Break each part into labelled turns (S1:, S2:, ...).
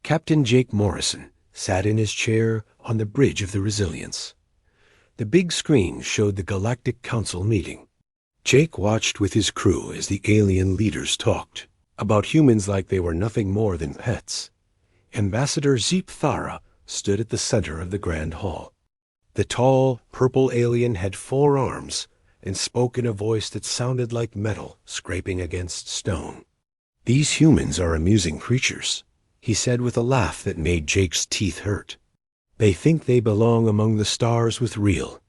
S1: Captain Jake Morrison sat in his chair on the bridge of the Resilience. The big screen showed the Galactic Council meeting. Jake watched with his crew as the alien leaders talked about humans like they were nothing more than pets. Ambassador Zeep Thara stood at the center of the grand hall. The tall, purple alien had 4 arms and spoke in a voice that sounded like metal scraping against stone. "These humans are amusing creatures," he said with a laugh that made Jake's teeth hurt. "They think they belong among the stars with real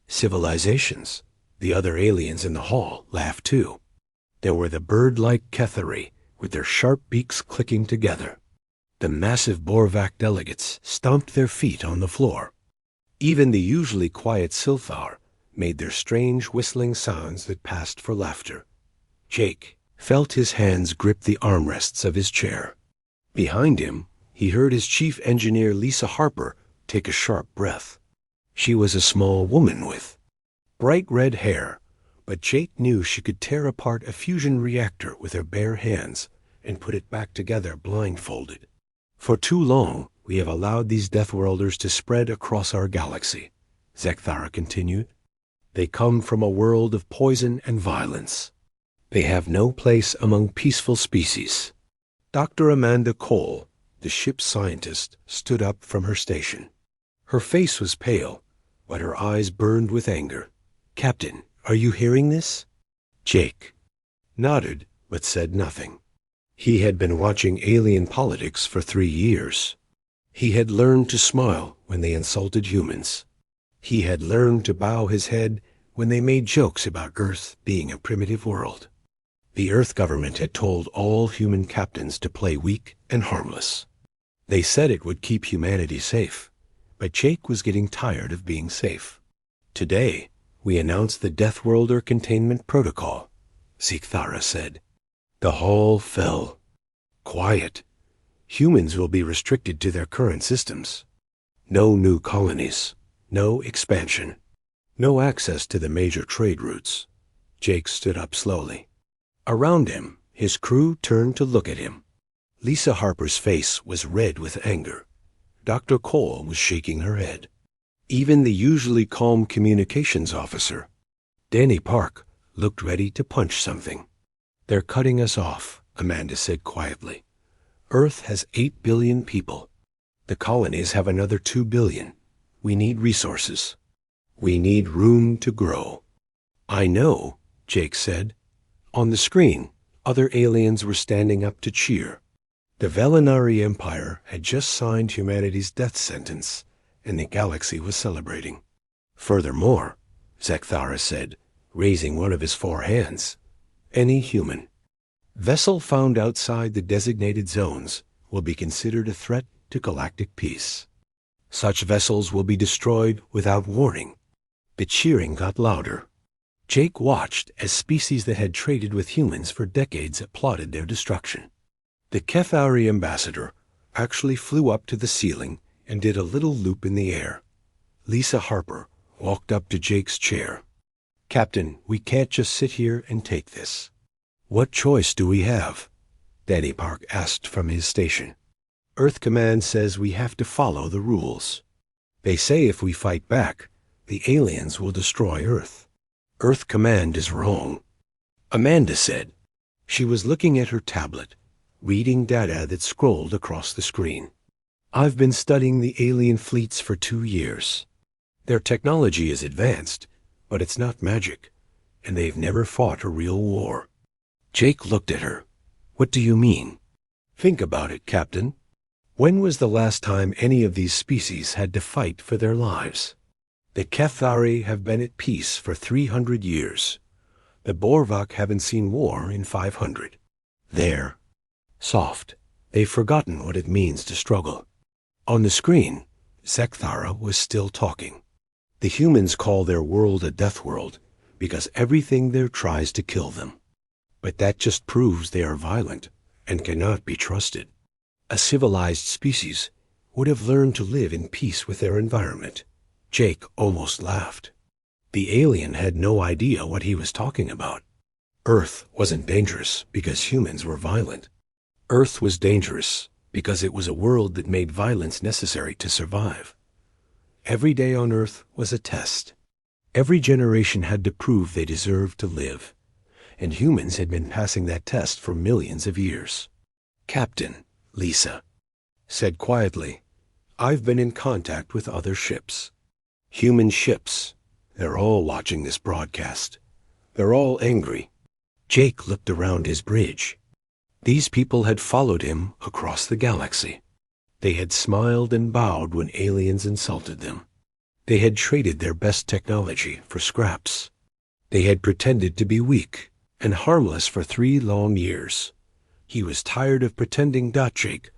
S1: civilizations." The other aliens in the hall laughed too. There were the bird-like Kethari with their sharp beaks clicking together. The massive Borvak delegates stomped their feet on the floor. Even the usually quiet Silthar made their strange whistling sounds that passed for laughter. Jake felt his hands grip the armrests of his chair. Behind him, he heard his chief engineer Lisa Harper take a sharp breath. She was a small woman with bright red hair, but Jake knew she could tear apart a fusion reactor with her bare hands and put it back together blindfolded. "For too long, we have allowed these Deathworlders to spread across our galaxy," Zekthara continued. "They come from a world of poison and violence. They have no place among peaceful species." Dr. Amanda Cole, the ship's scientist, stood up from her station. Her face was pale, but her eyes burned with anger. "Captain, are you hearing this?" Jake nodded, but said nothing. He had been watching alien politics for 3 years. He had learned to smile when they insulted humans. He had learned to bow his head when they made jokes about Earth being a primitive world. The Earth government had told all human captains to play weak and harmless. They said it would keep humanity safe, but Jake was getting tired of being safe. "Today, we announced the Deathworlder Containment Protocol," Zekthara said. The hall fell. "Quiet. Humans will be restricted to their current systems. No new colonies. No expansion. No access to the major trade routes." Jake stood up slowly. Around him, his crew turned to look at him. Lisa Harper's face was red with anger. Dr. Cole was shaking her head. Even the usually calm communications officer, Danny Park, looked ready to punch something. "They're cutting us off," Amanda said quietly. "Earth has 8 billion people. The colonies have another 2 billion. We need resources. We need room to grow." "I know," Jake said. On the screen, other aliens were standing up to cheer. The Velinari Empire had just signed humanity's death sentence, and the galaxy was celebrating. "Furthermore," Zekthara said, raising one of his 4 hands, "any human vessel found outside the designated zones will be considered a threat to galactic peace. Such vessels will be destroyed without warning." The cheering got louder. Jake watched as species that had traded with humans for decades applauded their destruction. The Kethari ambassador actually flew up to the ceiling and did a little loop in the air. Lisa Harper walked up to Jake's chair. "Captain, we can't just sit here and take this." "What choice do we have?" Danny Park asked from his station. "Earth Command says we have to follow the rules. They say if we fight back, the aliens will destroy Earth." "Earth Command is wrong," Amanda said. She was looking at her tablet, reading data that scrolled across the screen. "I've been studying the alien fleets for 2 years. Their technology is advanced, but it's not magic, and they've never fought a real war." Jake looked at her. "What do you mean?" "Think about it, Captain. When was the last time any of these species had to fight for their lives? The Kethari have been at peace for 300 years. The Borvak haven't seen war in 500. They're soft. They've forgotten what it means to struggle." On the screen, Zekthara was still talking. "The humans call their world a death world because everything there tries to kill them. But that just proves they are violent and cannot be trusted. A civilized species would have learned to live in peace with their environment." Jake almost laughed. The alien had no idea what he was talking about. Earth wasn't dangerous because humans were violent. Earth was dangerous because it was a world that made violence necessary to survive. Every day on Earth was a test. Every generation had to prove they deserved to live, and humans had been passing that test for millions of years. Captain, Lisa said quietly, "I've been in contact with other ships. Human ships. They're all watching this broadcast. They're all angry." Jake looked around his bridge. These people had followed him across the galaxy. They had smiled and bowed when aliens insulted them. They had traded their best technology for scraps. They had pretended to be weak and harmless for 3 long years. He was tired of pretending. Jake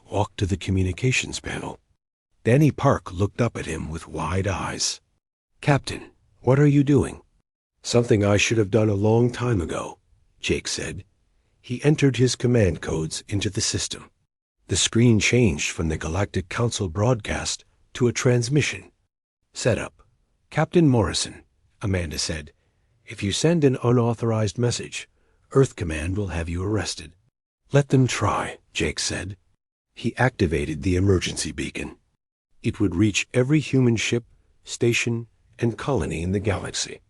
S1: walked to the communications panel. Danny Park looked up at him with wide eyes. "Captain, what are you doing?" "Something I should have done a long time ago," Jake said. He entered his command codes into the system. The screen changed from the Galactic Council broadcast to a transmission. "Setup. Captain Morrison," Amanda said. "If you send an unauthorized message, Earth Command will have you arrested." "Let them try," Jake said. He activated the emergency beacon. It would reach every human ship, station, and colony in the galaxy.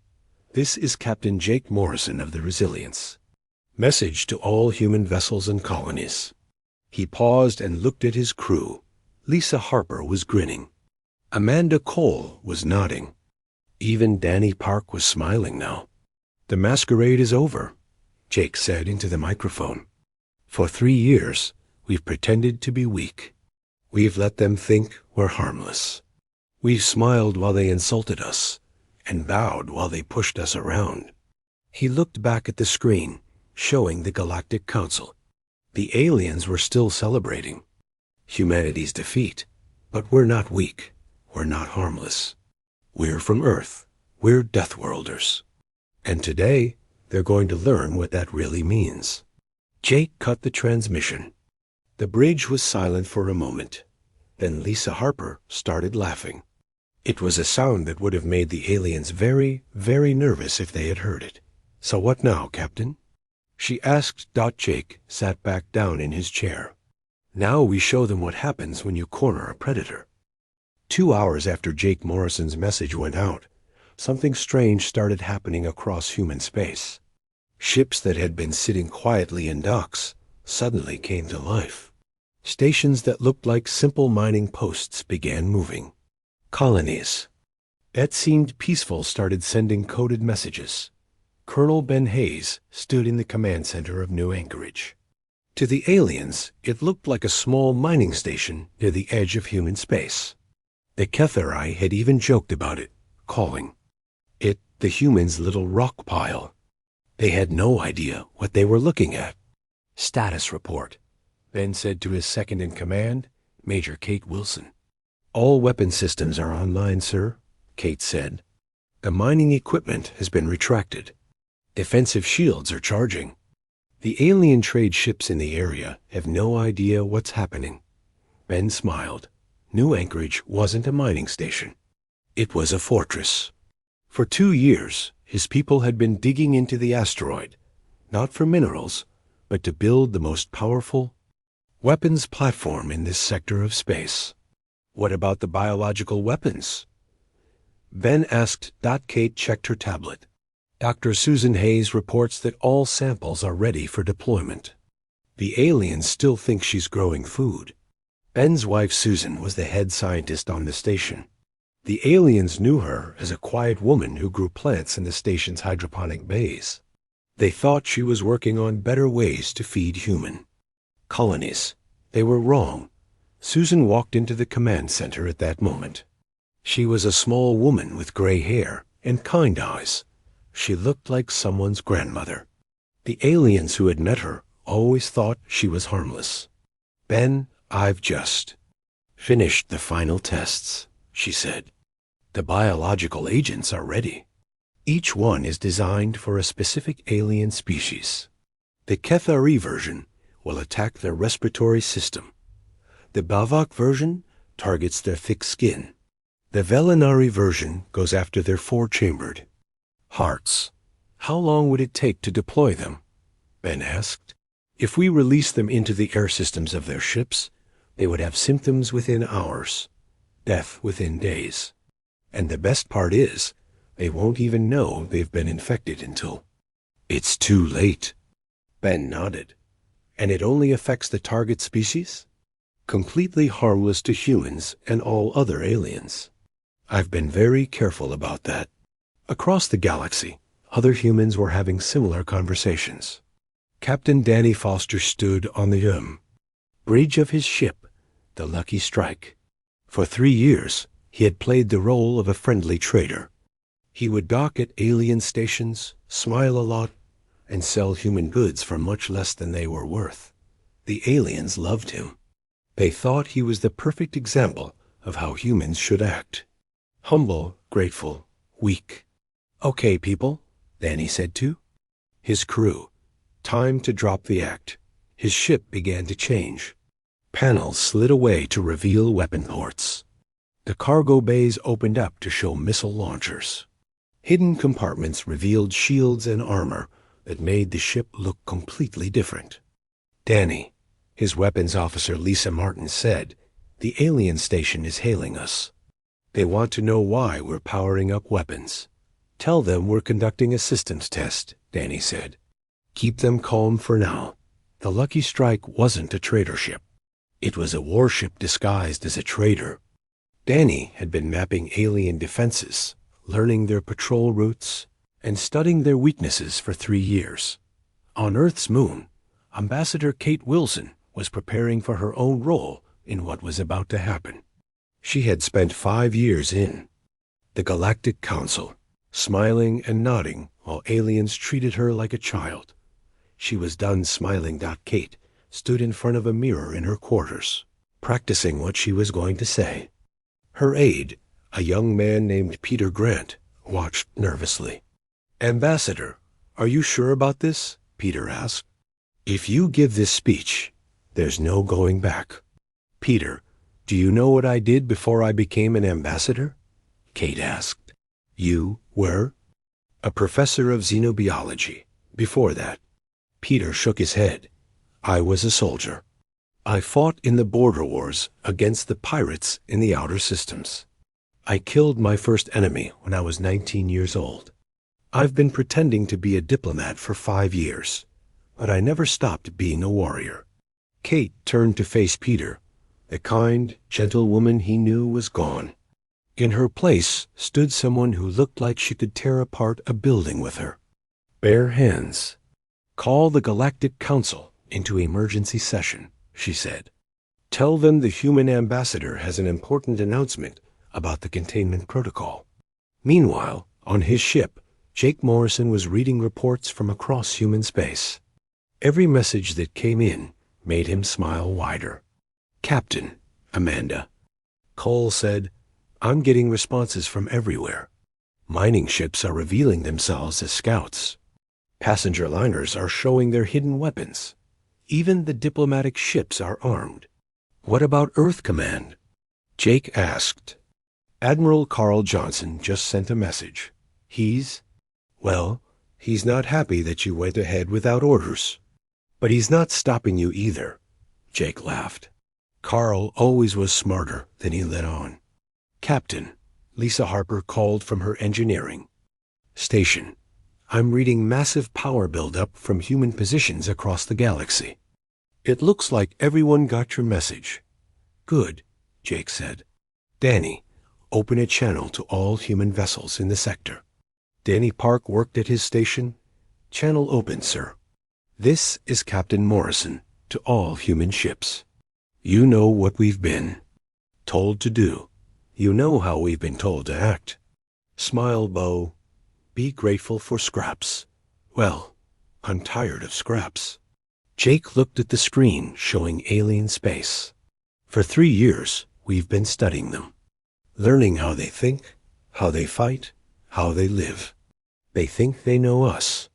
S1: "This is Captain Jake Morrison of the Resilience. Message to all human vessels and colonies." He paused and looked at his crew. Lisa Harper was grinning. Amanda Cole was nodding. Even Danny Park was smiling now. "The masquerade is over," Jake said into the microphone. "For 3 years, we've pretended to be weak. We've let them think we're harmless. We've smiled while they insulted us, and bowed while they pushed us around." He looked back at the screen, showing the Galactic Council. The aliens were still celebrating humanity's defeat, but we're not weak. We're not harmless. We're from Earth. We're Deathworlders. And today, they're going to learn what that really means. Jake cut the transmission. The bridge was silent for a moment. Then Lisa Harper started laughing. It was a sound that would have made the aliens very, very nervous if they had heard it. "So what now, Captain?" she asked. Jake sat back down in his chair. "Now we show them what happens when you corner a predator." 2 hours after Jake Morrison's message went out, something strange started happening across human space. Ships that had been sitting quietly in docks suddenly came to life. Stations that looked like simple mining posts began moving. Colonies that seemed peaceful started sending coded messages. Colonel Ben Hayes stood in the command center of New Anchorage. To the aliens, it looked like a small mining station near the edge of human space. The Ketheri had even joked about it, calling it the humans' little rock pile. They had no idea what they were looking at. "Status report," Ben said to his second-in-command, Major Kate Wilson. "All weapon systems are online, sir," Kate said. "The mining equipment has been retracted. Defensive shields are charging. The alien trade ships in the area have no idea what's happening." Ben smiled. New Anchorage wasn't a mining station. It was a fortress. For 2 years, his people had been digging into the asteroid, not for minerals, but to build the most powerful weapons platform in this sector of space. "What about the biological weapons?" Ben asked. Kate checked her tablet. "Dr. Susan Hayes reports that all samples are ready for deployment. The aliens still think she's growing food." Ben's wife Susan was the head scientist on the station. The aliens knew her as a quiet woman who grew plants in the station's hydroponic bays. They thought she was working on better ways to feed human colonies. They were wrong. Susan walked into the command center at that moment. She was a small woman with gray hair and kind eyes. She looked like someone's grandmother. The aliens who had met her always thought she was harmless. "Ben, I've just finished the final tests," she said. "The biological agents are ready. Each one is designed for a specific alien species. The Kethari version will attack their respiratory system. The Bavak version targets their thick skin. The Velinari version goes after their 4-chambered hearts." "How long would it take to deploy them?" Ben asked. "If we release them into the air systems of their ships, They would have symptoms within hours, death within days. And the best part is, they won't even know they've been infected until it's too late. Ben nodded. And it only affects the target species? Completely harmless to humans and all other aliens. I've been very careful about that. Across the galaxy, other humans were having similar conversations. Captain Danny Foster stood on the bridge of his ship, the Lucky Strike. For 3 years, he had played the role of a friendly trader. He would dock at alien stations, smile a lot, and sell human goods for much less than they were worth. The aliens loved him. They thought he was the perfect example of how humans should act. Humble, grateful, weak. "Okay, people," Danny said to his crew. Time to drop the act. His ship began to change. Panels slid away to reveal weapon ports. The cargo bays opened up to show missile launchers. Hidden compartments revealed shields and armor that made the ship look completely different. "Danny," his weapons officer Lisa Martin said, "the alien station is hailing us. They want to know why we're powering up weapons." "Tell them we're conducting a systems test," Danny said. "Keep them calm for now. The Lucky Strike wasn't a trader ship. It was a warship disguised as a trader." Danny had been mapping alien defenses, learning their patrol routes, and studying their weaknesses for 3 years. On Earth's moon, Ambassador Kate Wilson was preparing for her own role in what was about to happen. She had spent 5 years in the Galactic Council, smiling and nodding while aliens treated her like a child. She was done smiling. Kate stood in front of a mirror in her quarters, practicing what she was going to say. Her aide, a young man named Peter Grant, watched nervously. "Ambassador, are you sure about this?" Peter asked. "If you give this speech, there's no going back." "Peter, do you know what I did before I became an ambassador?" Kate asked. "You were?" "A professor of xenobiology. Before that." Peter shook his head. "I was a soldier. I fought in the border wars against the pirates in the outer systems. I killed my first enemy when I was 19 years old. I've been pretending to be a diplomat for 5 years, but I never stopped being a warrior." Kate turned to face Peter. The kind, gentle woman he knew was gone. In her place stood someone who looked like she could tear apart a building with her bare hands. "Call the Galactic Council into emergency session," she said. "Tell them the human ambassador has an important announcement about the containment protocol." Meanwhile, on his ship, Jake Morrison was reading reports from across human space. Every message that came in made him smile wider. "Captain," Amanda. Cole said, "I'm getting responses from everywhere. Mining ships are revealing themselves as scouts. Passenger liners are showing their hidden weapons. Even the diplomatic ships are armed. What about Earth Command?" Jake asked. "Admiral Carl Johnson just sent a message. He's not happy that you went ahead without orders. But he's not stopping you either." Jake laughed. Carl always was smarter than he let on. "Captain," Lisa Harper called from her engineering station. "I'm reading massive power buildup from human positions across the galaxy. It looks like everyone got your message." "Good," Jake said. "Danny, open a channel to all human vessels in the sector." Danny Park worked at his station. "Channel open, sir. This is Captain Morrison to all human ships. You know what we've been told to do. You know how we've been told to act. Smile, Bo. Be grateful for scraps. Well, I'm tired of scraps." Jake looked at the screen showing alien space. "For 3 years, we've been studying them, learning how they think, how they fight, how they live. They think they know us.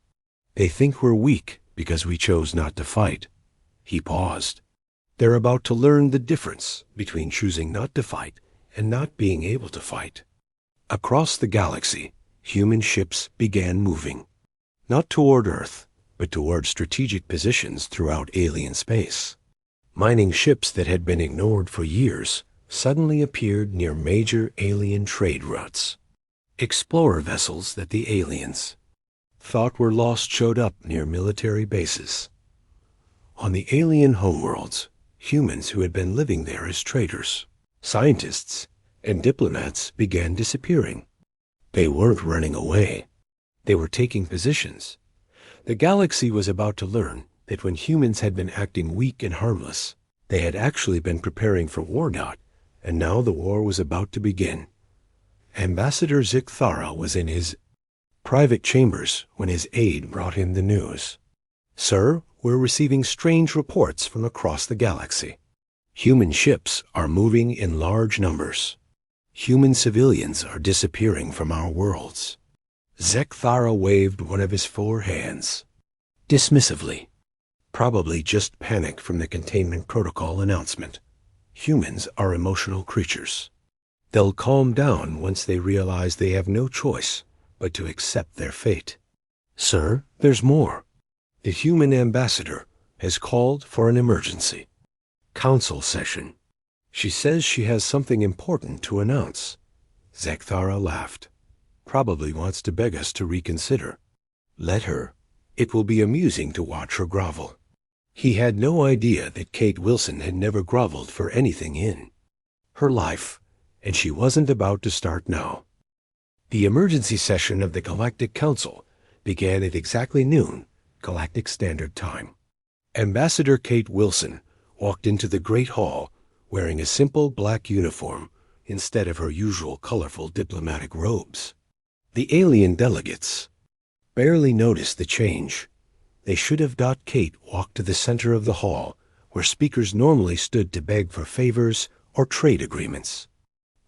S1: They think we're weak because we chose not to fight." He paused. "They're about to learn the difference between choosing not to fight and not being able to fight." Across the galaxy, human ships began moving. Not toward Earth, but toward strategic positions throughout alien space. Mining ships that had been ignored for years suddenly appeared near major alien trade routes. Explorer vessels that the aliens thought were lost showed up near military bases. On the alien homeworlds, humans who had been living there as traders, scientists, and diplomats began disappearing. They weren't running away. They were taking positions. The galaxy was about to learn that when humans had been acting weak and harmless, they had actually been preparing for war. And now the war was about to begin. Ambassador Zikthara was in his private chambers when his aide brought him the news. "Sir, we're receiving strange reports from across the galaxy. Human ships are moving in large numbers. Human civilians are disappearing from our worlds." Zikthara waved one of his 4 hands, dismissively. Probably just panic from the containment protocol announcement. Humans are emotional creatures. They'll calm down once they realize they have no choice but to accept their fate. "Sir, there's more. The human ambassador has called for an emergency council session. She says she has something important to announce." Zikthara laughed. "Probably wants to beg us to reconsider. Let her. It will be amusing to watch her grovel." He had no idea that Kate Wilson had never groveled for anything in her life, and she wasn't about to start now. The emergency session of the Galactic Council began at exactly noon, Galactic Standard Time. Ambassador Kate Wilson walked into the Great Hall wearing a simple black uniform instead of her usual colorful diplomatic robes. The alien delegates barely noticed the change. They should have Kate walk to the center of the hall, where speakers normally stood to beg for favors or trade agreements.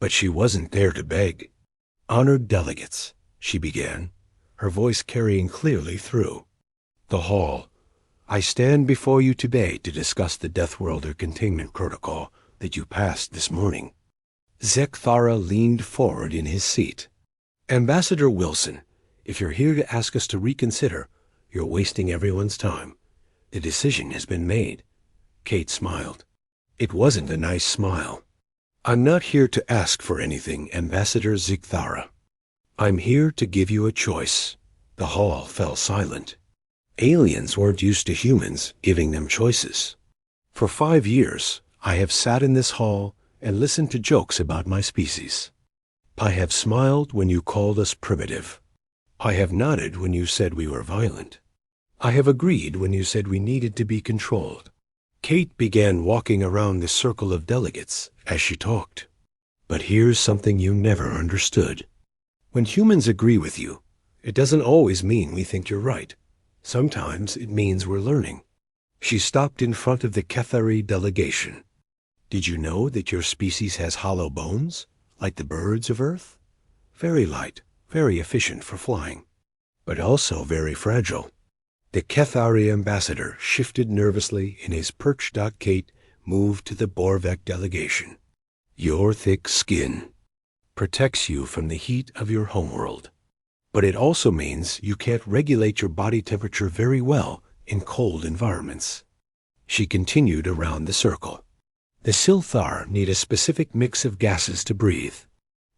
S1: But she wasn't there to beg. "Honored delegates," she began, her voice carrying clearly through the hall, "I stand before you today to discuss the Deathworlder containment protocol that you passed this morning." Zikthara leaned forward in his seat. "Ambassador Wilson, if you're here to ask us to reconsider, you're wasting everyone's time. The decision has been made." Kate smiled. It wasn't a nice smile. "I'm not here to ask for anything, Ambassador Zikthara. I'm here to give you a choice." The hall fell silent. Aliens weren't used to humans giving them choices. For 5 years, I have sat in this hall and listened to jokes about my species. I have smiled when you called us primitive. I have nodded when you said we were violent. I have agreed when you said we needed to be controlled. Kate began walking around the circle of delegates as she talked. "But here's something you never understood. When humans agree with you, it doesn't always mean we think you're right. Sometimes it means we're learning." She stopped in front of the Kethari delegation. "Did you know that your species has hollow bones, like the birds of Earth? Very light, very efficient for flying, but also very fragile." The Kethari ambassador shifted nervously in his perch. Kate moved to the Borvek delegation. "Your thick skin protects you from the heat of your homeworld, but it also means you can't regulate your body temperature very well in cold environments." She continued around the circle. "The Silthar need a specific mix of gases to breathe.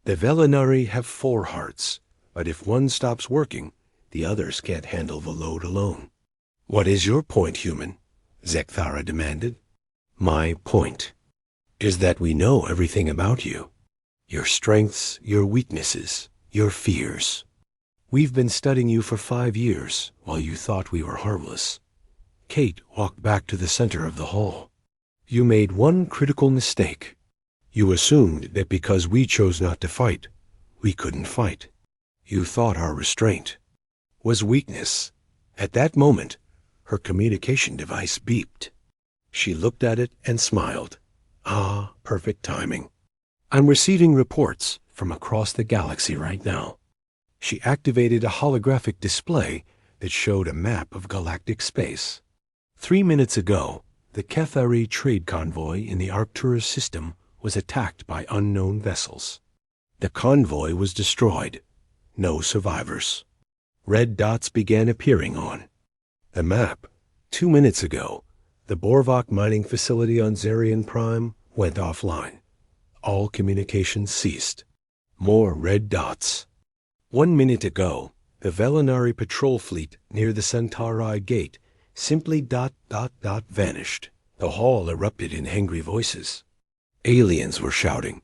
S1: The Velinari have 4 hearts, but if one stops working, the others can't handle the load alone." "What is your point, human?" Zikthara demanded. "My point is that we know everything about you. Your strengths, your weaknesses, your fears. We've been studying you for 5 years while you thought we were harmless." Kate walked back to the center of the hall. "You made one critical mistake. You assumed that because we chose not to fight, we couldn't fight. You thought our restraint was weakness." At that moment, her communication device beeped. She looked at it and smiled. "Ah, perfect timing. I'm receiving reports from across the galaxy right now." She activated a holographic display that showed a map of galactic space. 3 minutes ago, the Kethari trade convoy in the Arcturus system was attacked by unknown vessels. The convoy was destroyed. No survivors. Red dots began appearing on the map. 2 minutes ago, The Borvok mining facility on Zarian Prime went offline. All communications ceased. More red dots. 1 minute ago, the Velinari patrol fleet near the Centauri gate simply vanished. The hall erupted in angry voices. Aliens were shouting,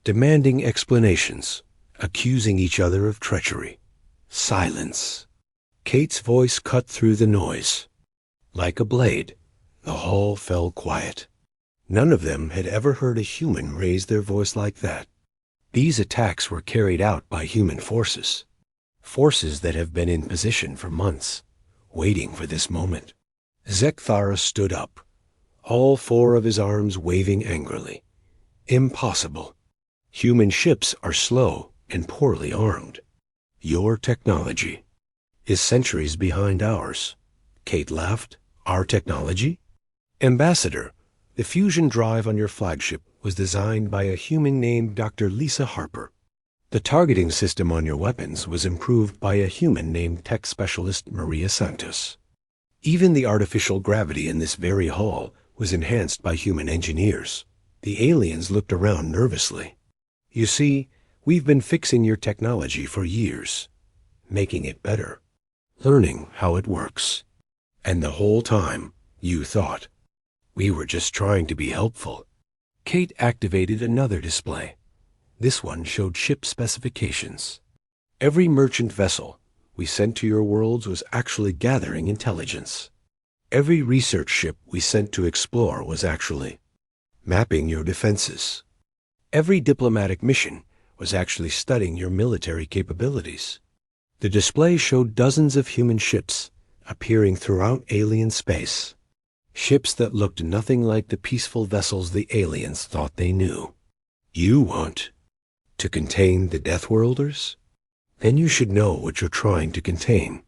S1: demanding explanations, accusing each other of treachery. Silence. Kate's voice cut through the noise. Like a blade, the hall fell quiet. None of them had ever heard a human raise their voice like that. These attacks were carried out by human forces. Forces that have been in position for months, waiting for this moment. Zekthara stood up, all 4 of his arms waving angrily. Impossible. Human ships are slow and poorly armed. Your technology is centuries behind ours. Kate laughed. Our technology? Ambassador, the fusion drive on your flagship was designed by a human named Dr. Lisa Harper. The targeting system on your weapons was improved by a human named tech specialist Maria Santos. Even the artificial gravity in this very hall was enhanced by human engineers. The aliens looked around nervously. You see, we've been fixing your technology for years, making it better, learning how it works. And the whole time, you thought, we were just trying to be helpful. Kate activated another display. This one showed ship specifications. Every merchant vessel we sent to your worlds was actually gathering intelligence. Every research ship we sent to explore was actually mapping your defenses. Every diplomatic mission was actually studying your military capabilities. The display showed dozens of human ships appearing throughout alien space. Ships that looked nothing like the peaceful vessels the aliens thought they knew. You want to contain the Deathworlders? Then you should know what you're trying to contain.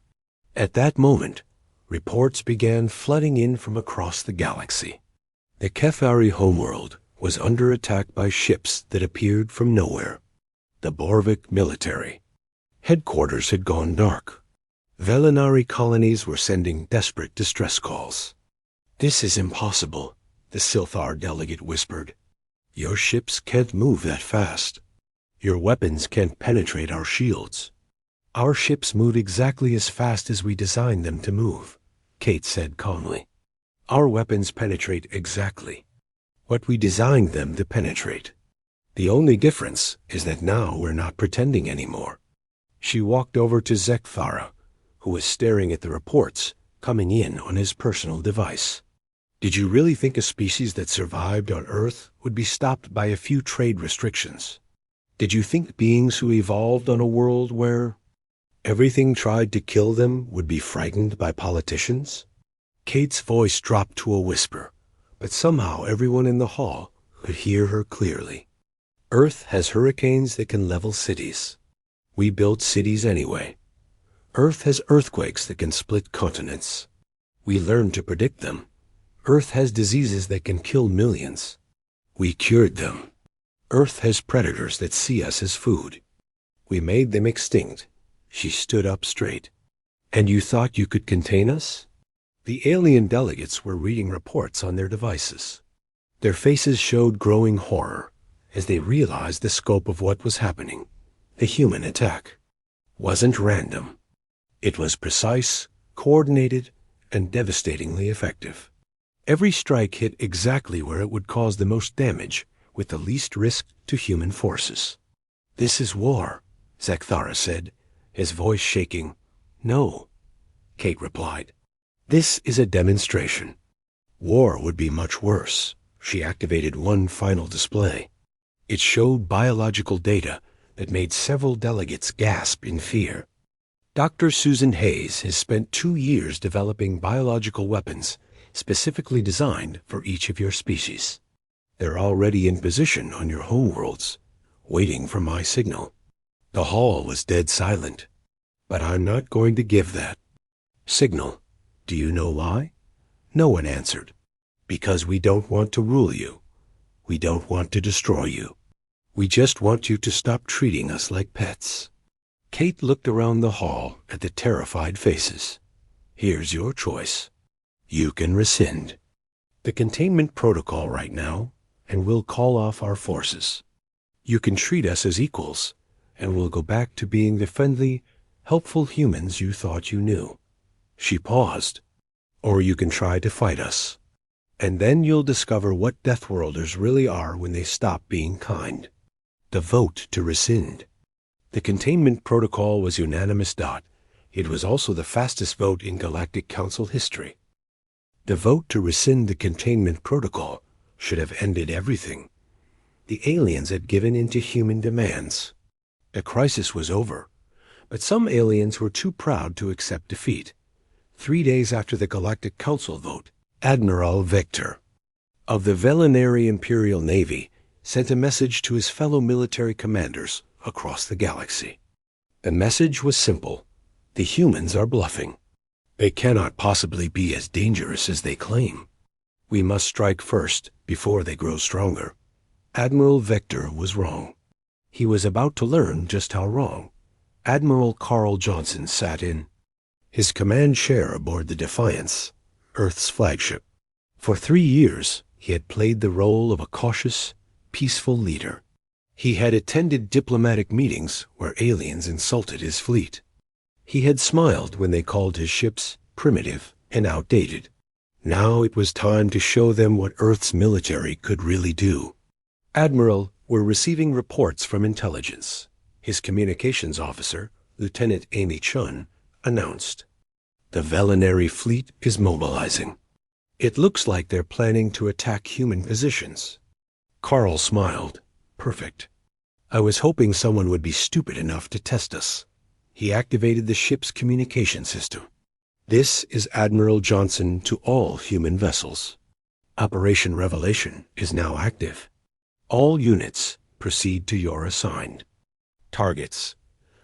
S1: At that moment, reports began flooding in from across the galaxy. The Kefari homeworld was under attack by ships that appeared from nowhere. The Borvik military headquarters had gone dark. Velinari colonies were sending desperate distress calls. This is impossible, the Silthar delegate whispered. Your ships can't move that fast. Your weapons can't penetrate our shields. Our ships move exactly as fast as we designed them to move, Kate said calmly. Our weapons penetrate exactly what we designed them to penetrate. The only difference is that now we're not pretending anymore. She walked over to Zekthara, who was staring at the reports coming in on his personal device. Did you really think a species that survived on Earth would be stopped by a few trade restrictions? Did you think beings who evolved on a world where everything tried to kill them would be frightened by politicians? Kate's voice dropped to a whisper, but somehow everyone in the hall could hear her clearly. Earth has hurricanes that can level cities. We built cities anyway. Earth has earthquakes that can split continents. We learned to predict them. Earth has diseases that can kill millions. We cured them. Earth has predators that see us as food. We made them extinct. She stood up straight. And you thought you could contain us? The alien delegates were reading reports on their devices. Their faces showed growing horror as they realized the scope of what was happening. The human attack wasn't random. It was precise, coordinated, and devastatingly effective. Every strike hit exactly where it would cause the most damage with the least risk to human forces. This is war, Zekthara said, his voice shaking. No, Kate replied. This is a demonstration. War would be much worse. She activated one final display. It showed biological data that made several delegates gasp in fear. Dr. Susan Hayes has spent 2 years developing biological weapons specifically designed for each of your species. They're already in position on your homeworlds, waiting for my signal. The hall was dead silent, but I'm not going to give that signal. Do you know why? No one answered. Because we don't want to rule you. We don't want to destroy you. We just want you to stop treating us like pets. Kate looked around the hall at the terrified faces. Here's your choice. You can rescind. the containment protocol right now, and we'll call off our forces. You can treat us as equals, and we'll go back to being the friendly, helpful humans you thought you knew." She paused. "Or you can try to fight us. And then you'll discover what Deathworlders really are when they stop being kind." The vote to rescind. The containment protocol was unanimous. It was also the fastest vote in Galactic Council history. The vote to rescind the containment protocol should have ended everything. The aliens had given in to human demands. The crisis was over, but some aliens were too proud to accept defeat. 3 days after the Galactic Council vote, Admiral Vector of the Velinary Imperial Navy sent a message to his fellow military commanders across the galaxy. The message was simple: the humans are bluffing. They cannot possibly be as dangerous as they claim. We must strike first before they grow stronger. Admiral Vector was wrong. He was about to learn just how wrong. Admiral Carl Johnson sat in his command chair aboard the Defiance, Earth's flagship. For 3 years, he had played the role of a cautious, peaceful leader. He had attended diplomatic meetings where aliens insulted his fleet. He had smiled when they called his ships primitive and outdated. Now it was time to show them what Earth's military could really do. "Admiral, we're receiving reports from intelligence," his communications officer, Lieutenant Amy Chun, announced. "The Velinary fleet is mobilizing. It looks like they're planning to attack human positions." Carl smiled. "Perfect. I was hoping someone would be stupid enough to test us." He activated the ship's communication system. "This is Admiral Johnson to all human vessels. Operation Revelation is now active. All units proceed to your assigned targets."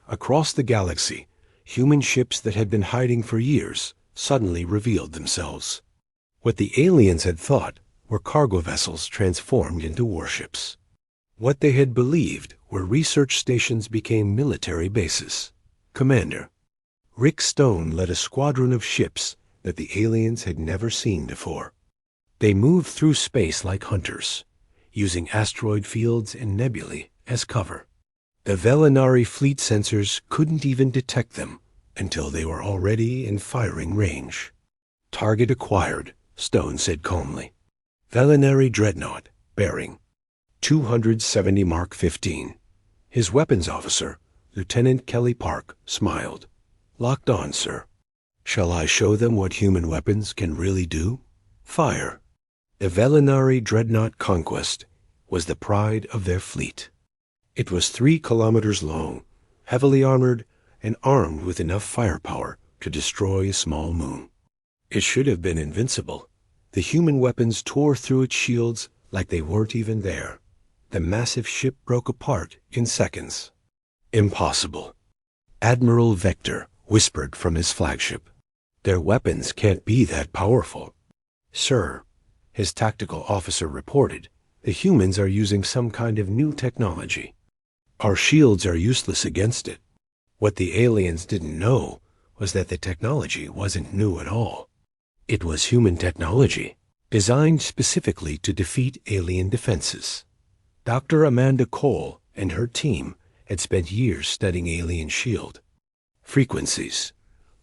S1: Across the galaxy, human ships that had been hiding for years suddenly revealed themselves. What the aliens had thought were cargo vessels transformed into warships. What they had believed were research stations became military bases. Commander Rick Stone led a squadron of ships that the aliens had never seen before. They moved through space like hunters, using asteroid fields and nebulae as cover. The Velinary fleet sensors couldn't even detect them until they were already in firing range. "Target acquired," Stone said calmly. "Velinary dreadnought, bearing 270 Mark 15. His weapons officer, Lieutenant Kelly Park, smiled. "Locked on, sir. Shall I show them what human weapons can really do?" Fire. The Velinary dreadnought Conquest was the pride of their fleet. It was 3 kilometers long, heavily armored, and armed with enough firepower to destroy a small moon. It should have been invincible. The human weapons tore through its shields like they weren't even there. The massive ship broke apart in seconds. "Impossible." Admiral Vector whispered from his flagship. "Their weapons can't be that powerful." "Sir," his tactical officer reported, "the humans are using some kind of new technology. Our shields are useless against it." What the aliens didn't know was that the technology wasn't new at all. It was human technology, designed specifically to defeat alien defenses. Dr. Amanda Cole and her team had spent years studying alien shield frequencies,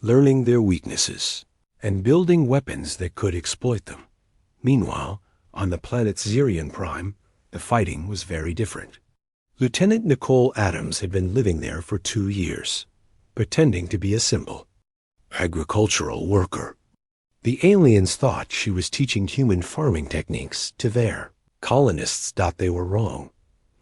S1: learning their weaknesses, and building weapons that could exploit them. Meanwhile, on the planet Xerion Prime, the fighting was very different. Lieutenant Nicole Adams had been living there for 2 years, pretending to be a simple agricultural worker. The aliens thought she was teaching human farming techniques to their colonists thought they were wrong.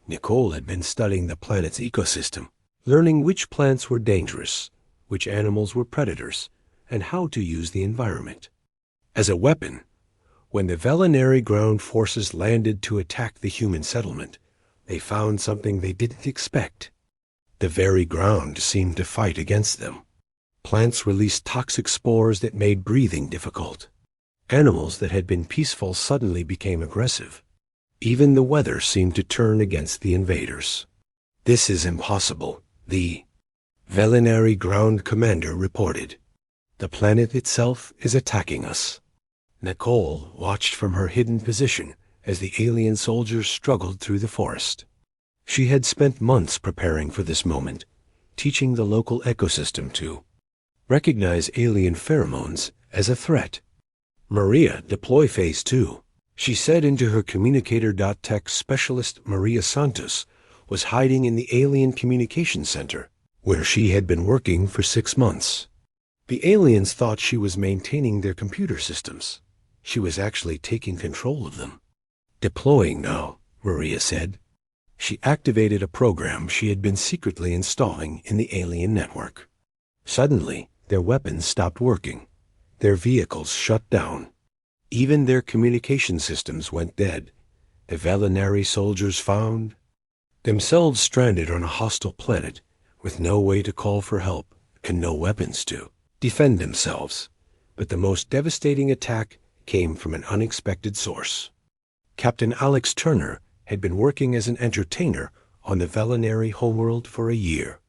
S1: Nicole had been studying the planet's ecosystem, learning which plants were dangerous, which animals were predators, and how to use the environment as a weapon. When the Velinary ground forces landed to attack the human settlement, they found something they didn't expect. The very ground seemed to fight against them. Plants released toxic spores that made breathing difficult. Animals that had been peaceful suddenly became aggressive. Even the weather seemed to turn against the invaders. "This is impossible," the Velinary ground commander reported. "The planet itself is attacking us." Nicole watched from her hidden position as the alien soldiers struggled through the forest. She had spent months preparing for this moment, teaching the local ecosystem to recognize alien pheromones as a threat. Maria, deploy phase 2, she said into her communicator.tech specialist. Maria Santos was hiding in the alien communication center, where she had been working for 6 months. The aliens thought she was maintaining their computer systems. She was actually taking control of them. Deploying now, Maria said. She activated a program she had been secretly installing in the alien network. Suddenly, their weapons stopped working. Their vehicles shut down. Even their communication systems went dead. The Velinari soldiers found themselves stranded on a hostile planet with no way to call for help and no weapons to defend themselves. But the most devastating attack came from an unexpected source. Captain Alex Turner had been working as an entertainer on the Velinari homeworld for a year.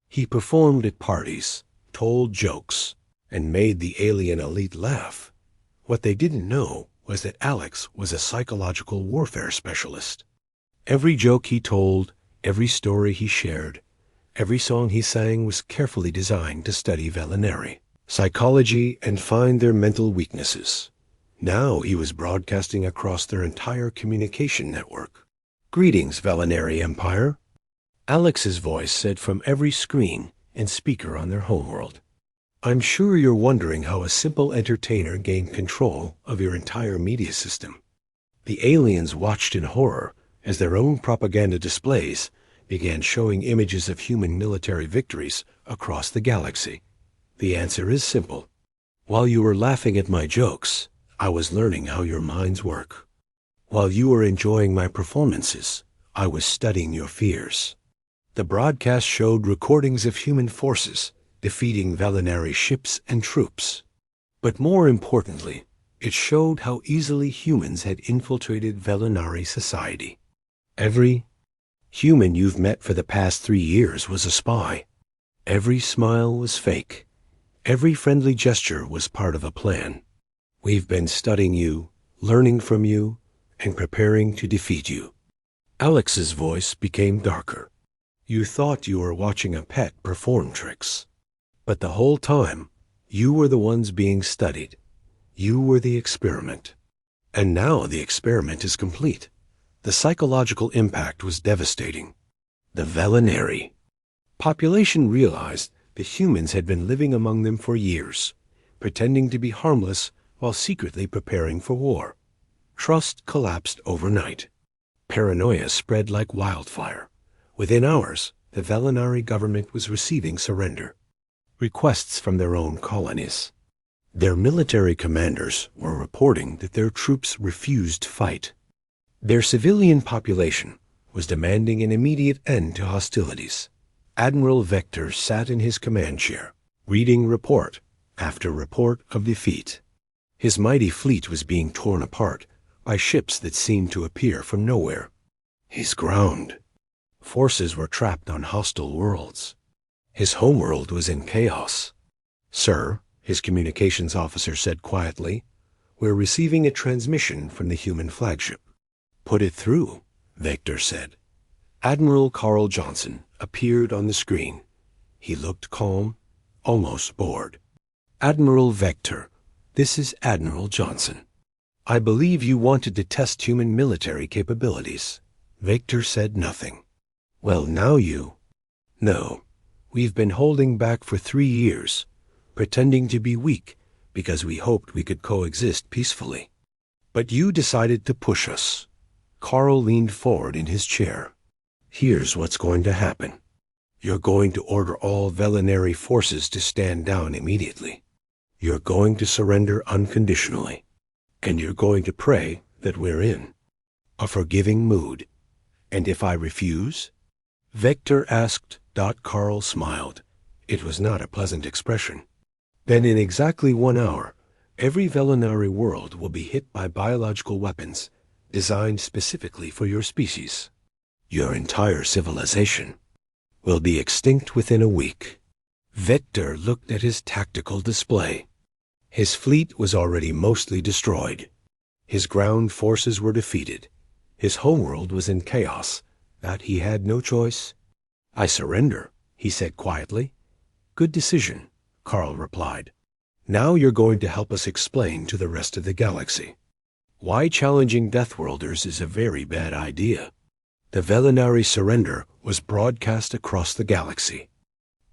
S1: He performed at parties, told jokes, and made the alien elite laugh. What they didn't know was that Alex was a psychological warfare specialist. Every joke he told, every story he shared, every song he sang was carefully designed to study Velinari psychology and find their mental weaknesses. Now he was broadcasting across their entire communication network. Greetings, Velinari Empire, Alex's voice said from every screen and speaker on their homeworld. I'm sure you're wondering how a simple entertainer gained control of your entire media system. The aliens watched in horror as their own propaganda displays began showing images of human military victories across the galaxy. The answer is simple. While you were laughing at my jokes, I was learning how your minds work. While you were enjoying my performances, I was studying your fears. The broadcast showed recordings of human forces defeating Velinari ships and troops. But more importantly, it showed how easily humans had infiltrated Velinari society. Every human you've met for the past 3 years was a spy. Every smile was fake. Every friendly gesture was part of a plan. We've been studying you, learning from you, and preparing to defeat you. Alex's voice became darker. You thought you were watching a pet perform tricks. But the whole time, you were the ones being studied. You were the experiment. And now the experiment is complete. The psychological impact was devastating. The Velinari population realized the humans had been living among them for years, pretending to be harmless while secretly preparing for war. Trust collapsed overnight. Paranoia spread like wildfire. Within hours, the Velinari government was receiving surrender requests from their own colonies. Their military commanders were reporting that their troops refused to fight. Their civilian population was demanding an immediate end to hostilities. Admiral Vector sat in his command chair, reading report after report of defeat. His mighty fleet was being torn apart by ships that seemed to appear from nowhere. His ground forces were trapped on hostile worlds. His homeworld was in chaos. Sir, his communications officer said quietly, we're receiving a transmission from the human flagship. Put it through, Vector said. Admiral Carl Johnson appeared on the screen. He looked calm, almost bored. Admiral Vector, this is Admiral Johnson. I believe you wanted to test human military capabilities. Vector said nothing. Well, now you... No, we've been holding back for 3 years, pretending to be weak because we hoped we could coexist peacefully. But you decided to push us. Carl leaned forward in his chair. Here's what's going to happen. You're going to order all Velinari forces to stand down immediately. You're going to surrender unconditionally. And you're going to pray that we're in a forgiving mood. And if I refuse? Vector asked. Carl smiled. It was not a pleasant expression. Then in exactly 1 hour, every Velinari world will be hit by biological weapons designed specifically for your species. Your entire civilization will be extinct within a week. Vector looked at his tactical display. His fleet was already mostly destroyed. His ground forces were defeated. His homeworld was in chaos. That he had no choice. "I surrender," he said quietly. "Good decision," Carl replied. "Now you're going to help us explain to the rest of the galaxy why challenging Deathworlders is a very bad idea." The Velinari surrender was broadcast across the galaxy.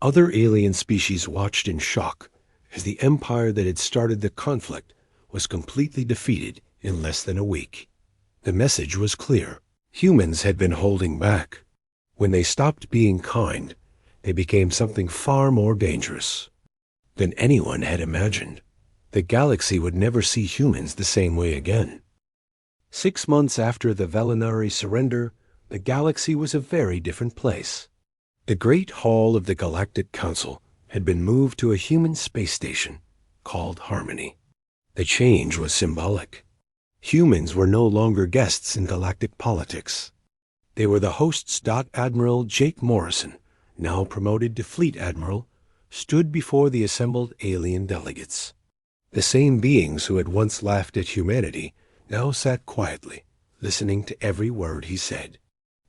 S1: Other alien species watched in shock as the empire that had started the conflict was completely defeated in less than a week. The message was clear. Humans had been holding back. When they stopped being kind, they became something far more dangerous than anyone had imagined. The galaxy would never see humans the same way again. 6 months after the Velinari surrender, the galaxy was a very different place. The Great Hall of the Galactic Council had been moved to a human space station called Harmony. The change was symbolic. Humans were no longer guests in galactic politics. They were the hosts. Admiral Jake Morrison, now promoted to Fleet Admiral, stood before the assembled alien delegates. The same beings who had once laughed at humanity now sat quietly, listening to every word he said.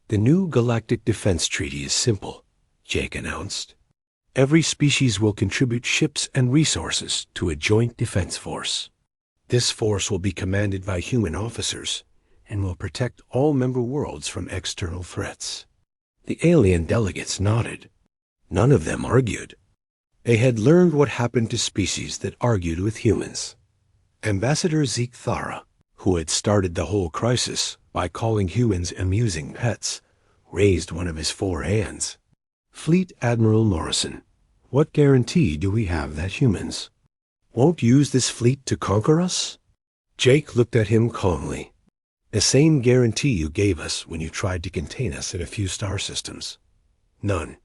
S1: "The new Galactic Defense Treaty is simple," Jake announced. "Every species will contribute ships and resources to a joint defense force. This force will be commanded by human officers and will protect all member worlds from external threats." The alien delegates nodded. None of them argued. They had learned what happened to species that argued with humans. Ambassador Zeke Thara, who had started the whole crisis by calling humans amusing pets, raised one of his 4 hands. "Fleet Admiral Morrison, what guarantee do we have that humans won't use this fleet to conquer us?" Jake looked at him calmly. "The same guarantee you gave us when you tried to contain us at a few star systems." "None."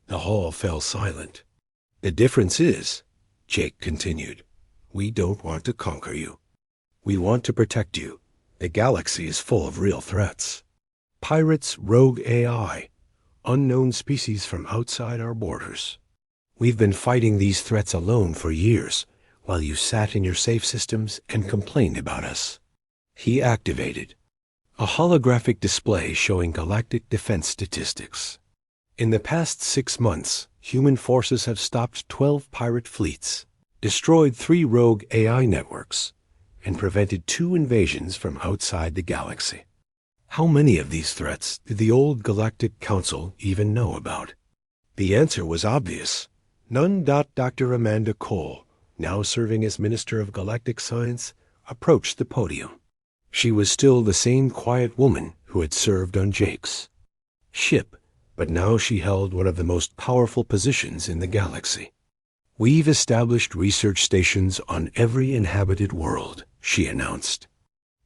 S1: The hall fell silent. "The difference is," Jake continued, "we don't want to conquer you. We want to protect you. The galaxy is full of real threats. Pirates, rogue AI, unknown species from outside our borders. We've been fighting these threats alone for years, while you sat in your safe systems and complained about us." He activated a holographic display showing galactic defense statistics. In the past 6 months, human forces have stopped 12 pirate fleets, destroyed 3 rogue AI networks, and prevented 2 invasions from outside the galaxy. How many of these threats did the old Galactic Council even know about? The answer was obvious. None. Dr. Amanda Cole, now serving as Minister of Galactic Science, approached the podium. She was still the same quiet woman who had served on Jake's ship, but now she held one of the most powerful positions in the galaxy. "We've established research stations on every inhabited world," she announced.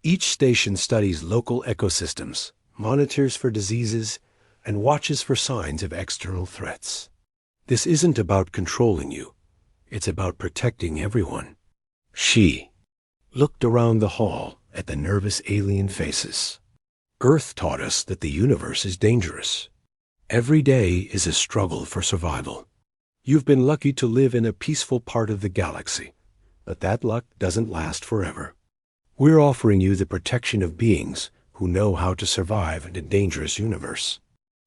S1: "Each station studies local ecosystems, monitors for diseases, and watches for signs of external threats. This isn't about controlling you. It's about protecting everyone." She looked around the hall at the nervous alien faces. "Earth taught us that the universe is dangerous. Every day is a struggle for survival. You've been lucky to live in a peaceful part of the galaxy, but that luck doesn't last forever. We're offering you the protection of beings who know how to survive in a dangerous universe."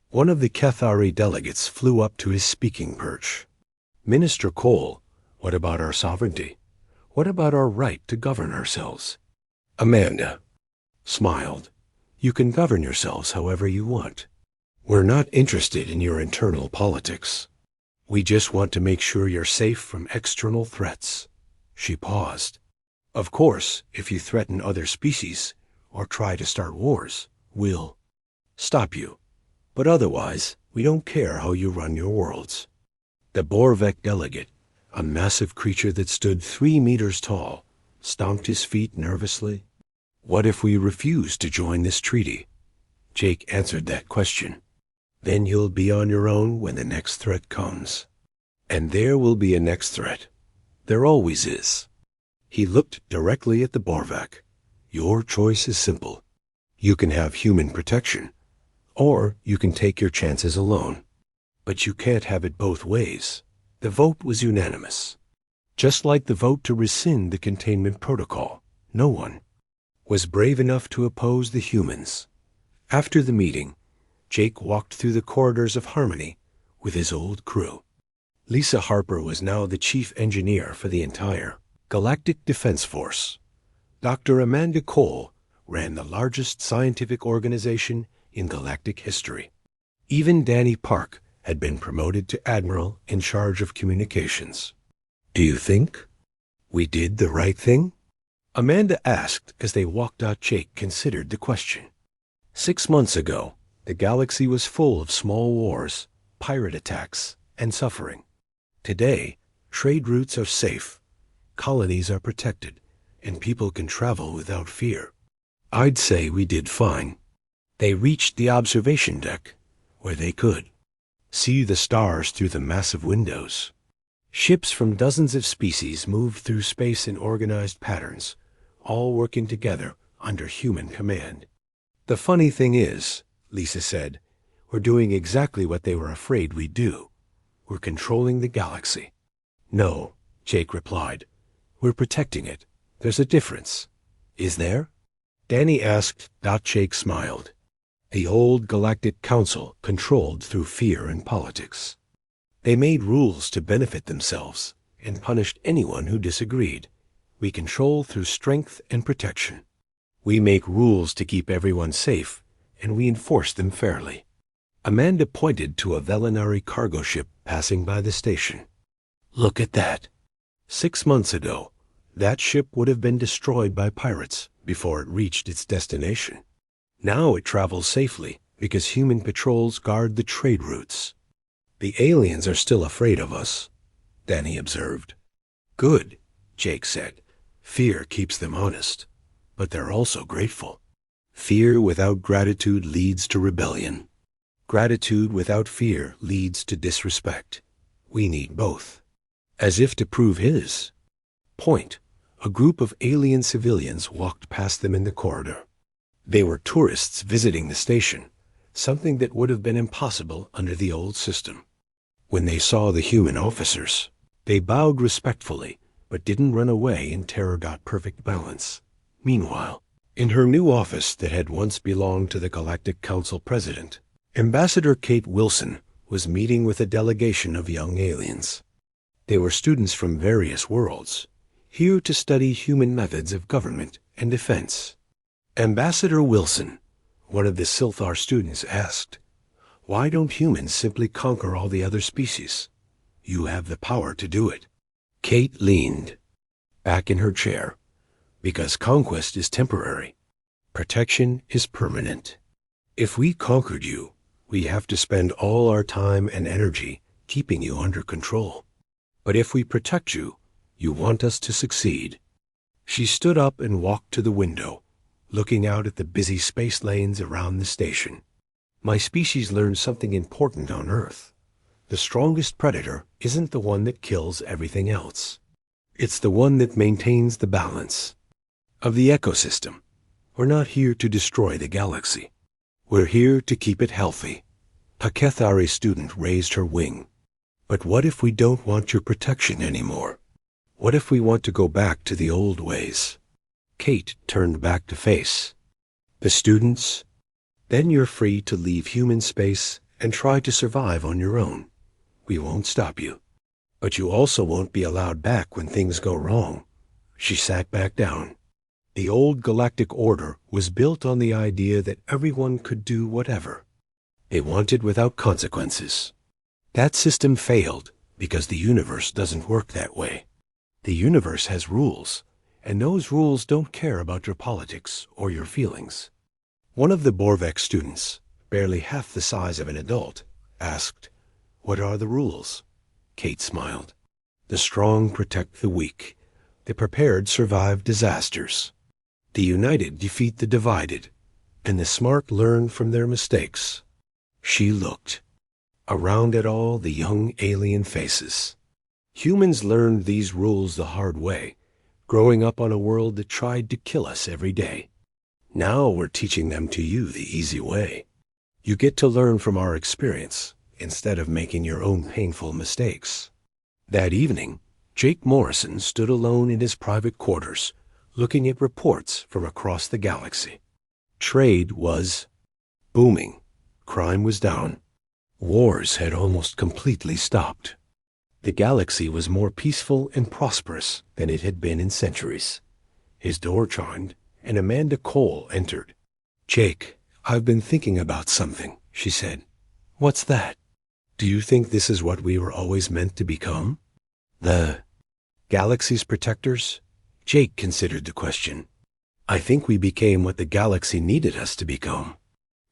S1: One of the Kethari delegates flew up to his speaking perch. "Minister Cole, what about our sovereignty? What about our right to govern ourselves?" Amanda smiled. "You can govern yourselves however you want. We're not interested in your internal politics. We just want to make sure you're safe from external threats." She paused. "Of course, if you threaten other species or try to start wars, we'll stop you. But otherwise, we don't care how you run your worlds." The Borvek delegate, a massive creature that stood 3 meters tall, stomped his feet nervously. "What if we refuse to join this treaty?" Jake answered that question. "Then you'll be on your own when the next threat comes. And there will be a next threat. There always is." He looked directly at the Borvak. "Your choice is simple. You can have human protection, or you can take your chances alone. But you can't have it both ways." The vote was unanimous. Just like the vote to rescind the containment protocol, no one was brave enough to oppose the humans. After the meeting, Jake walked through the corridors of Harmony with his old crew. Lisa Harper was now the chief engineer for the entire Galactic Defense Force. Dr. Amanda Cole ran the largest scientific organization in galactic history. Even Danny Park had been promoted to admiral in charge of communications. "Do you think we did the right thing?" Amanda asked as they walked out. Jake considered the question. 6 months ago, the galaxy was full of small wars, pirate attacks, and suffering. Today, trade routes are safe, colonies are protected, and people can travel without fear. "I'd say we did fine." They reached the observation deck, where they could see the stars through the massive windows. Ships from dozens of species moved through space in organized patterns, all working together under human command. "The funny thing is," Lisa said, "we're doing exactly what they were afraid we'd do. We're controlling the galaxy." "No," Jake replied. "We're protecting it. There's a difference." "Is there?" Danny asked. Jake smiled. The old Galactic Council controlled through fear and politics. They made rules to benefit themselves and punished anyone who disagreed. We control through strength and protection. We make rules to keep everyone safe, and we enforce them fairly. Amanda pointed to a Velinari cargo ship passing by the station. "Look at that." 6 months ago, that ship would have been destroyed by pirates before it reached its destination. Now it travels safely because human patrols guard the trade routes. "The aliens are still afraid of us," Danny observed. "Good," Jake said. "Fear keeps them honest, but they're also grateful. Fear without gratitude leads to rebellion. Gratitude without fear leads to disrespect. We need both." As if to prove his point, a group of alien civilians walked past them in the corridor. They were tourists visiting the station, something that would have been impossible under the old system. When they saw the human officers, they bowed respectfully, but didn't run away in terror-perfect balance. Meanwhile, in her new office that had once belonged to the Galactic Council president, Ambassador Kate Wilson was meeting with a delegation of young aliens. They were students from various worlds, here to study human methods of government and defense. Ambassador Wilson, one of the Silthar students, asked, "Why don't humans simply conquer all the other species? You have the power to do it." Kate leaned back in her chair. "Because conquest is temporary. Protection is permanent. If we conquered you, we have to spend all our time and energy keeping you under control. But if we protect you, you want us to succeed." She stood up and walked to the window, looking out at the busy space lanes around the station. "My species learned something important on Earth. The strongest predator isn't the one that kills everything else. It's the one that maintains the balance of the ecosystem. We're not here to destroy the galaxy. We're here to keep it healthy." A Kethari student raised her wing. "But what if we don't want your protection anymore? What if we want to go back to the old ways?" Kate turned back to face the students. "Then you're free to leave human space and try to survive on your own. We won't stop you. But you also won't be allowed back when things go wrong." She sat back down. The old galactic order was built on the idea that everyone could do whatever they wanted without consequences. That system failed because the universe doesn't work that way. The universe has rules, and those rules don't care about your politics or your feelings. One of the Borvek students, barely half the size of an adult, asked, "What are the rules?" Kate smiled. "The strong protect the weak. The prepared survive disasters. The united defeat the divided, and the smart learn from their mistakes." She looked around at all the young alien faces. Humans learned these rules the hard way, growing up on a world that tried to kill us every day. Now we're teaching them to you the easy way. You get to learn from our experience instead of making your own painful mistakes. That evening, Jake Morrison stood alone in his private quarters, looking at reports from across the galaxy. Trade was booming. Crime was down. Wars had almost completely stopped. The galaxy was more peaceful and prosperous than it had been in centuries. His door chimed, and Amanda Cole entered. "Jake, I've been thinking about something," she said. "What's that?" "Do you think this is what we were always meant to become? The galaxy's protectors?" Jake considered the question. "I think we became what the galaxy needed us to become.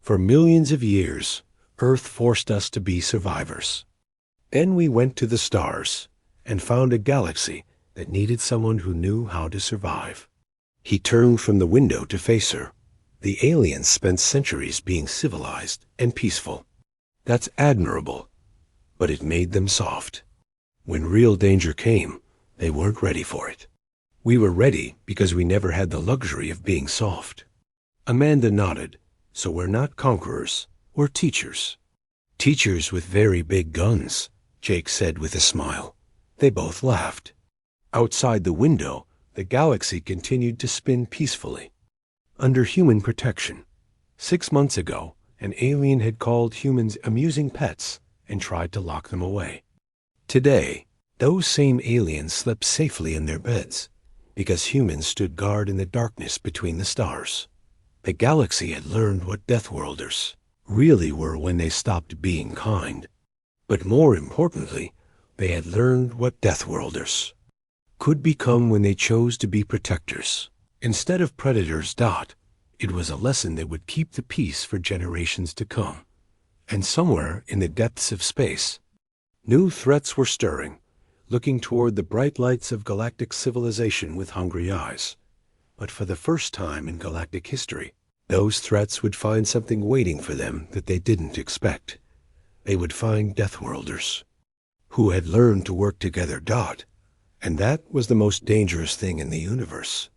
S1: For millions of years, Earth forced us to be survivors. Then we went to the stars and found a galaxy that needed someone who knew how to survive." He turned from the window to face her. "The aliens spent centuries being civilized and peaceful. That's admirable, but it made them soft. When real danger came, they weren't ready for it. We were ready because we never had the luxury of being soft." Amanda nodded. "So we're not conquerors, we're teachers." "Teachers with very big guns," Jake said with a smile. They both laughed. Outside the window, the galaxy continued to spin peacefully. Under human protection. 6 months ago, an alien had called humans amusing pets and tried to lock them away. Today, those same aliens slept safely in their beds because humans stood guard in the darkness between the stars. The galaxy had learned what Deathworlders really were when they stopped being kind. But more importantly, they had learned what Deathworlders could become when they chose to be protectors. Instead of predators. It was a lesson that would keep the peace for generations to come. And somewhere in the depths of space, new threats were stirring, looking toward the bright lights of galactic civilization with hungry eyes. But for the first time in galactic history, those threats would find something waiting for them that they didn't expect. They would find Deathworlders, who had learned to work together. And that was the most dangerous thing in the universe.